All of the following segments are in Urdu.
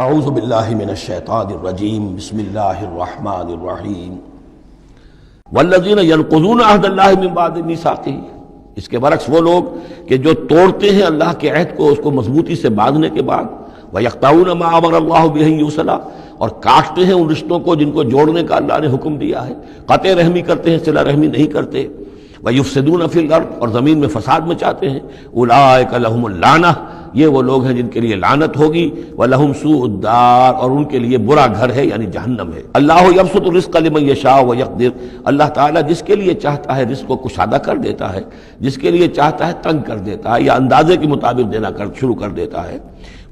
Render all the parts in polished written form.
اعوذ باللہ من الشیطان الرجیم بسم اللہ الرحمن الرحیم والذین ینقضون عہد اللہ من بعد میثاقہ، اس کے برعکس وہ لوگ کہ جو توڑتے ہیں اللہ کے عہد کو، اس کو مضبوطی سے باندھنے کے بعد، وَيَقْطَعُونَ مَا أَمَرَ اللَّهُ بِهِ أَن يُوصَلَ، اور کاٹتے ہیں ان رشتوں کو جن کو جوڑنے کا اللہ نے حکم دیا ہے، قطع رحمی کرتے ہیں، صلہ رحمی نہیں کرتے، وَيُفْسِدُونَ فِي الْأَرْضِ، اور زمین میں فساد مچاتے ہیں، أُولَٰئِكَ لَهُمُ اللَّعْنَةُ، یہ وہ لوگ ہیں جن کے لیے لعنت ہوگی، وَلَهُمْ سُوءُ الدَّارِ، اور ان کے لیے برا گھر ہے یعنی جہنم ہے۔ اللہ یبسط الرزق لمن یشاء ویقدر، اللہ تعالیٰ جس کے لیے چاہتا ہے رزق کو کشادہ کر دیتا ہے، جس کے لیے چاہتا ہے تنگ کر دیتا ہے یا اندازے کے مطابق دینا شروع کر دیتا ہے۔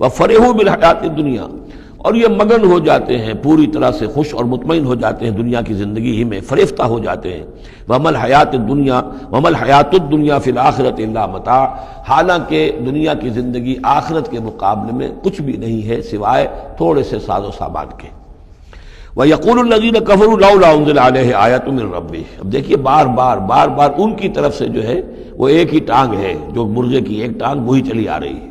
وَفَرِحُوا بِالْحَيَاةِ الدُّنْيَا، اور یہ مگن ہو جاتے ہیں، پوری طرح سے خوش اور مطمئن ہو جاتے ہیں دنیا کی زندگی ہی میں، فریفتہ ہو جاتے ہیں۔ وَمَا الْحَيَاةُ الدُّنْيَا فِي الْآخِرَةِ إِلَّا مَتَاعٌ، حالانکہ دنیا کی زندگی آخرت کے مقابلے میں کچھ بھی نہیں ہے سوائے تھوڑے سے ساز و سامان کے۔ وَيَقُولُ الَّذِينَ كَفَرُوا لَوْلَا أُنزِلَ عَلَيْهِ آيَةٌ مِّن رَّبِّهِ، اب دیکھیے بار بار ان کی طرف سے جو ہے وہ ایک ہی ٹانگ ہے، جو مرغے کی ایک ٹانگ وہی چلی آ رہی ہے،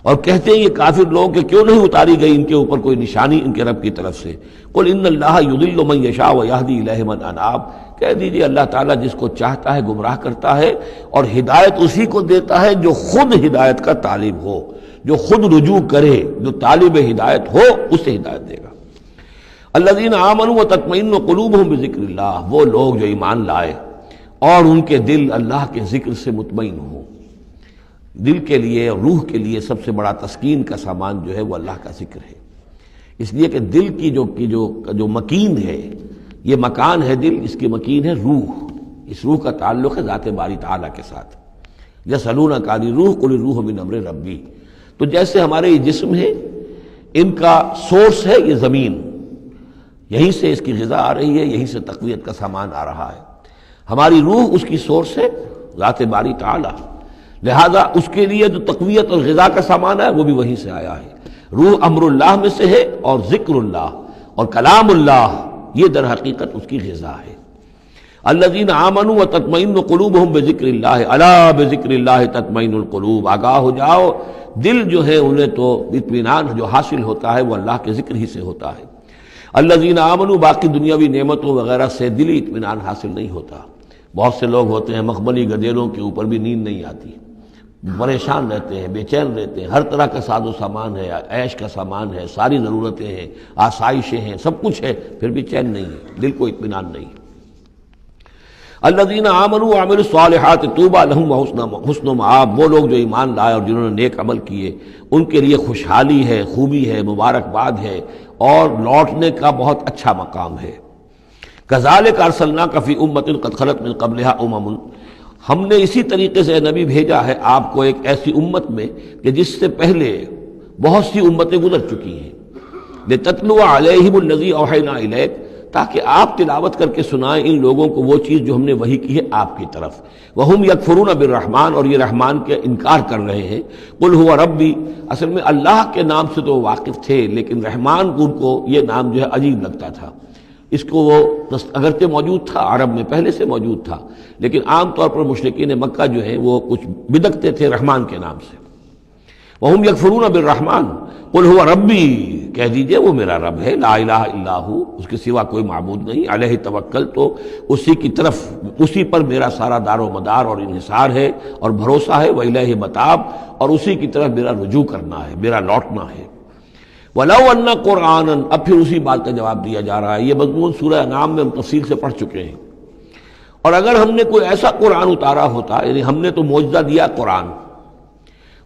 اور کہتے ہیں یہ کافر لوگ کہ کیوں نہیں اتاری گئی ان کے اوپر کوئی نشانی ان کے رب کی طرف سے۔ قُلْ إِنَّ اللَّهَ يُضِلُّ مَن يَشَاءُ وَيَهْدِي إِلَيْهِ مَنْ أَنَابَ، کہہ دیجئے اللہ تعالیٰ جس کو چاہتا ہے گمراہ کرتا ہے، اور ہدایت اسی کو دیتا ہے جو خود ہدایت کا طالب ہو، جو خود رجوع کرے، جو طالب ہدایت ہو اسے ہدایت دے گا۔ الذین آمنوا وتطمئن قلوبہم بذکر اللہ، وہ لوگ جو ایمان لائے اور ان کے دل اللہ کے ذکر سے مطمئن ہوں۔ دل کے لیے، روح کے لیے سب سے بڑا تسکین کا سامان جو ہے وہ اللہ کا ذکر ہے، اس لیے کہ دل کی جو مکین ہے، یہ مکان ہے دل، اس کی مکین ہے روح، اس روح کا تعلق ہے ذات باری تعالیٰ کے ساتھ۔ یسألونک عن الروح قل الروح من امر ربی، تو جیسے ہمارے یہ جسم ہے، ان کا سورس ہے یہ زمین، یہیں سے اس کی غذا آ رہی ہے، یہیں سے تقویت کا سامان آ رہا ہے۔ ہماری روح اس کی سورس ہے ذات باری تعالیٰ، لہذا اس کے لیے جو تقویت اور غذا کا سامان ہے وہ بھی وہیں سے آیا ہے۔ روح امر اللہ میں سے ہے، اور ذکر اللہ اور کلام اللہ یہ در حقیقت اس کی غذا ہے۔ الذین آمنوا وتطمئن قلوبہم بذکر اللہ، الا بذکر اللہ تطمئن القلوب، آگاہ ہو جاؤ، دل جو ہے انہیں تو اطمینان جو حاصل ہوتا ہے وہ اللہ کے ذکر ہی سے ہوتا ہے۔ الذین آمنوا، باقی دنیاوی نعمتوں وغیرہ سے دلی اطمینان حاصل نہیں ہوتا۔ بہت سے لوگ ہوتے ہیں مخملی گدیلوں کے اوپر بھی نیند نہیں آتی، پریشان رہتے ہیں، بے چین رہتے ہیں، ہر طرح کا ساز و سامان ہے، عیش کا سامان ہے، ساری ضرورتیں ہیں، آسائشیں ہیں، سب کچھ ہے، پھر بھی چین نہیں ہے، دل کو اطمینان نہیں۔ الذین آمنوا وعملوا الصالحات طوبی لہم وحسن مآب، وہ لوگ جو ایمان لائے اور جنہوں نے نیک عمل کیے ان کے لیے خوشحالی ہے، خوبی ہے، مبارکباد ہے، اور لوٹنے کا بہت اچھا مقام ہے۔ کذالک ارسلناک فی امۃ قد خلت من قبلھا امم، ہم نے اسی طریقے سے نبی بھیجا ہے آپ کو ایک ایسی امت میں کہ جس سے پہلے بہت سی امتیں گزر چکی ہیں، لتتلو علیہم الذی اوحینا الیک، تاکہ آپ تلاوت کر کے سنائیں ان لوگوں کو وہ چیز جو ہم نے وحی کی ہے آپ کی طرف۔ وہم یکفرون بالرحمن، اور یہ رحمان کے انکار کر رہے ہیں۔ قل هو ربی، اصل میں اللہ کے نام سے تو واقف تھے، لیکن رحمان ان کو یہ نام جو ہے عجیب لگتا تھا، اس کو وہ اگرچہ موجود تھا عرب میں پہلے سے موجود تھا، لیکن عام طور پر مشرکین مکہ جو ہیں وہ کچھ بدکتے تھے رحمان کے نام سے۔ وہم یکفرون بالرحمن قل هو ربی، کہہ دیجئے وہ میرا رب ہے، لا الہ الا ہو، اس کے سوا کوئی معبود نہیں، علیہ توکل، تو اسی کی طرف، اسی پر میرا سارا دار و مدار اور انحصار ہے اور بھروسہ ہے، وإلیہ متاب، اور اسی کی طرف میرا رجوع کرنا ہے، میرا لوٹنا ہے۔ وَلَوْ أَنَّ قُرْآنًا، اب پھر اسی بات کا جواب دیا جا رہا ہے، یہ مضمون سورہ انعام میں ہم تفصیل سے پڑھ چکے ہیں۔ اور اگر ہم نے کوئی ایسا قرآن اتارا ہوتا، یعنی ہم نے تو معجزہ دیا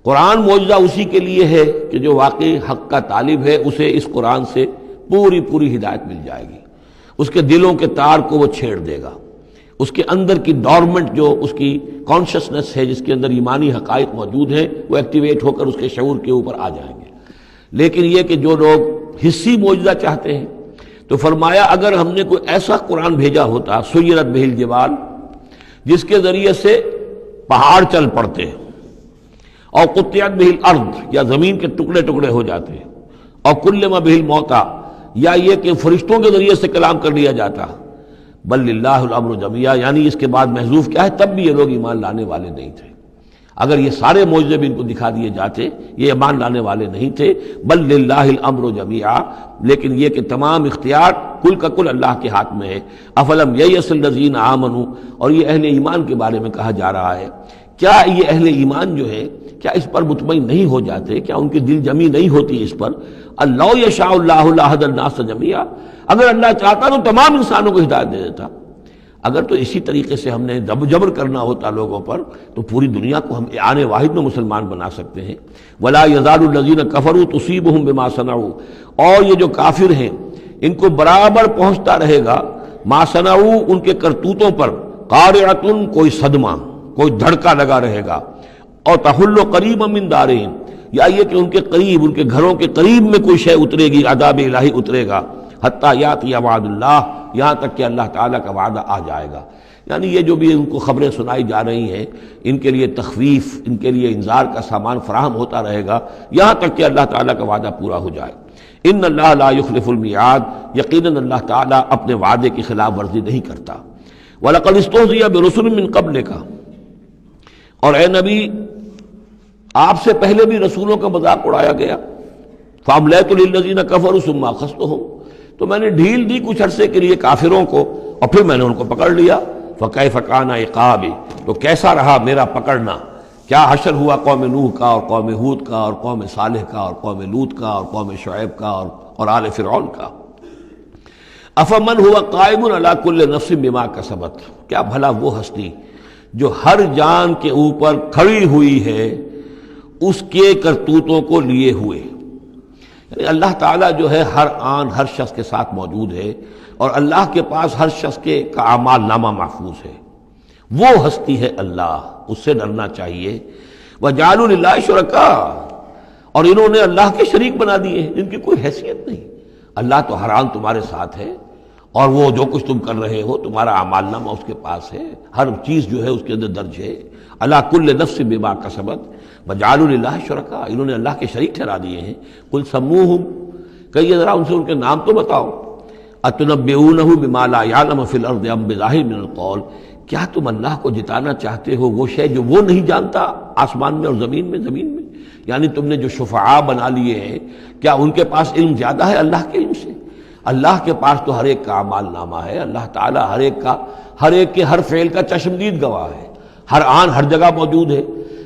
قرآن معجزہ اسی کے لیے ہے کہ جو واقعی حق کا طالب ہے اسے اس قرآن سے پوری ہدایت مل جائے گی، اس کے دلوں کے تار کو وہ چھیڑ دے گا، اس کے اندر کی ڈورمنٹ جو اس کی کانشسنس ہے، جس کے اندر ایمانی حقائق موجود ہیں، وہ ایکٹیویٹ ہو کر اس کے شعور کے اوپر آ جائیں گے۔ لیکن یہ کہ جو لوگ حصی معجزہ چاہتے ہیں، تو فرمایا اگر ہم نے کوئی ایسا قرآن بھیجا ہوتا، سیرت بہ الجبال، جس کے ذریعے سے پہاڑ چل پڑتے ہیں، اور قطعت بہ الارض، یا زمین کے ٹکڑے ٹکڑے ہو جاتے ہیں، اور کلم بہ الموتیٰ، یا یہ کہ فرشتوں کے ذریعے سے کلام کر لیا جاتا، بل للہ الامر جمیعا، یعنی اس کے بعد محذوف کیا ہے، تب بھی یہ لوگ ایمان لانے والے نہیں تھے۔ اگر یہ سارے معجزے بھی ان کو دکھا دیے جاتے یہ ایمان لانے والے نہیں تھے۔ بل للہ الامر جمیعا، لیکن یہ کہ تمام اختیار کل کا کل اللہ کے ہاتھ میں ہے۔ افلم ییأس الذین آمنوا، اور یہ اہل ایمان کے بارے میں کہا جا رہا ہے، کیا یہ اہل ایمان جو ہے کیا اس پر مطمئن نہیں ہو جاتے، کیا ان کی دل جمی نہیں ہوتی اس پر؟ اللہ یشاء اللہ لہدی الناس جمیعا، اگر اللہ چاہتا تو تمام انسانوں کو ہدایت دے دیتا۔ اگر تو اسی طریقے سے ہم نے جبر کرنا ہوتا لوگوں پر تو پوری دنیا کو ہم آنے واحد میں مسلمان بنا سکتے ہیں۔ ولا یزال الذین کفروا تصیبہم بما صنعوا، اور یہ جو کافر ہیں ان کو برابر پہنچتا رہے گا ما صنعوا، ان کے کرتوتوں پر، قارعۃ، کوئی صدمہ، کوئی دھڑکا لگا رہے گا، اور تحل قریبا من دارہم، یا یہ کہ ان کے قریب، ان کے گھروں کے قریب میں کوئی شے اترے گی، عذاب الہی اترے گا، حتیٰ یاتی وعد اللہ، یہاں تک کہ اللہ تعالیٰ کا وعدہ آ جائے گا۔ یعنی یہ جو بھی ان کو خبریں سنائی جا رہی ہیں ان کے لیے تخویف، ان کے لیے انذار کا سامان فراہم ہوتا رہے گا یہاں تک کہ اللہ تعالیٰ کا وعدہ پورا ہو جائے۔ ان اللہ لا یخلف المیعاد، یقیناً اللہ تعالیٰ اپنے وعدے کی خلاف ورزی نہیں کرتا۔ وَلَقَدِ اسْتُهْزِئَ بِرُسُلٍ مِّن قَبْلِكَ، اور اے نبی آپ سے پہلے بھی رسولوں کا مذاق اڑایا گیا۔ فَأَمْلَيْتُ لِلَّذِينَ كَفَرُوا ثُمَّ أَخَذْتُهُمْ، تو میں نے ڈھیل دی کچھ عرصے کے لیے کافروں کو اور پھر میں نے ان کو پکڑ لیا۔ فَكَيْفَ كَانَ عِقَابِ، تو کیسا رہا میرا پکڑنا، کیا حشر ہوا قوم نوح کا اور قوم ہود کا اور قوم صالح کا اور قوم لوط کا اور قوم شعیب کا اور آل فرعون کا۔ أَفَمَنْ هُوَ قَائِمٌ عَلَى كُلِّ نَفْسٍ بِمَا كَسَبَتْ، کیا بھلا وہ ہستی جو ہر جان کے اوپر کھڑی ہوئی ہے اس کے کرتوتوں کو لیے ہوئے۔ یعنی اللہ تعالیٰ جو ہے ہر آن ہر شخص کے ساتھ موجود ہے، اور اللہ کے پاس ہر شخص کے کا اعمال نامہ محفوظ ہے۔ وہ ہستی ہے اللہ، اس سے ڈرنا چاہیے۔ وَجَعَلُوا لِلَّهِ شُرَكَاءَ، اور انہوں نے اللہ کے شریک بنا دیے ہیں جن کی کوئی حیثیت نہیں۔ اللہ تو ہر آن تمہارے ساتھ ہے، اور وہ جو کچھ تم کر رہے ہو تمہارا اعمال نامہ اس کے پاس ہے، ہر چیز جو ہے اس کے اندر درج ہے۔ عَلَىٰ كُلِّ نَفْسٍ بِمَا كَسَبَتْ وَجَعَلُوا لِلَّهِ شُرَكَاءَ، انہوں نے اللہ کے شریک ٹھہرا دیے ہیں۔ قُلْ سَمُّوهُمْ، کہیے ذرا ان سے ان کے نام تو بتاؤ۔ أَتُنَبِّئُونَهُ بِمَا لَا يَعْلَمُ فِي الْأَرْضِ أَمْ بِظَاهِرٍ مِّنَ الْقَوْلِ، کیا تم اللہ کو جتانا چاہتے ہو وہ شے جو وہ نہیں جانتا آسمان میں اور زمین میں؟ یعنی تم نے جو شفعاء بنا لیے ہیں کیا ان کے پاس علم زیادہ ہے اللہ کے علم سے؟ اللہ کے پاس تو ہر ایک کا اعمال نامہ ہے، اللہ تعالیٰ ہر ایک کے ہر فعل کا چشمدید گواہ ہے، ہر آن ہر جگہ موجود ہے۔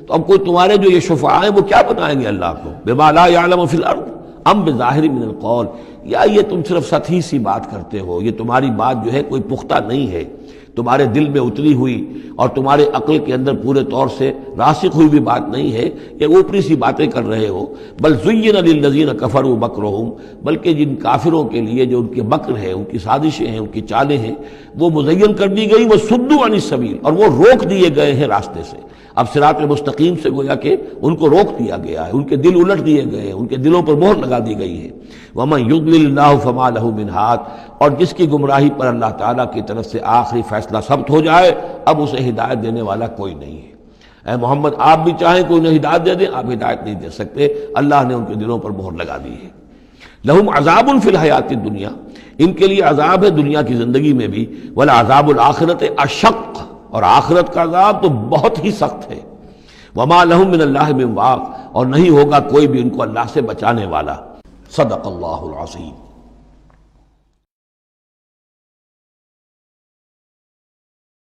تو اب کوئی تمہارے جو یہ شفعاء ہیں وہ کیا بتائیں گے اللہ کو؟ بما لا يعلم فی الارض ام بظاہر من القول، یا یہ تم صرف سطحی سی بات کرتے ہو، یہ تمہاری بات جو ہے کوئی پختہ نہیں ہے، تمہارے دل میں اتری ہوئی اور تمہارے عقل کے اندر پورے طور سے راسخ ہوئی بھی بات نہیں ہے، یہ اوپری سی باتیں کر رہے ہو۔ بل زین للذین کفروا مکرہم، بلکہ جن کافروں کے لیے جو ان کے مکر ہے، ان کی سازشیں ہیں، ان کی چالیں ہیں، وہ مزین کر دی گئی، وہ صدوا عن السبیل، اور وہ روک دیے گئے ہیں راستے سے۔ اب صراط مستقیم سے گویا کہ ان کو روک دیا گیا ہے، ان کے دل الٹ دیے گئے ہیں، ان کے دلوں پر مہر لگا دی گئی ہے۔ وَمَن يُضْلِلِ اللَّهُ فَمَا لَهُ مِنْ هَادٍ، اور جس کی گمراہی پر اللہ تعالیٰ کی طرف سے آخری فیصلہ ثبت ہو جائے اب اسے ہدایت دینے والا کوئی نہیں ہے۔ اے محمد آپ بھی چاہیں کوئی انہیں ہدایت دے دیں، آپ ہدایت نہیں دے سکتے، اللہ نے ان کے دلوں پر مہر لگا دی ہے۔ لَهُمْ عَذَابٌ فِي الْحَيَاةِ الدُّنْيَا، ان کے لیے عذاب ہے دنیا کی زندگی میں بھی، وَلَعَذَابُ الْآخِرَةِ أَشَقُّ، اور آخرت کا عذاب تو بہت ہی سخت ہے۔ وما لهم من اللہ من واق، اور نہیں ہوگا کوئی بھی ان کو اللہ سے بچانے والا۔ صدق اللہ العظیم۔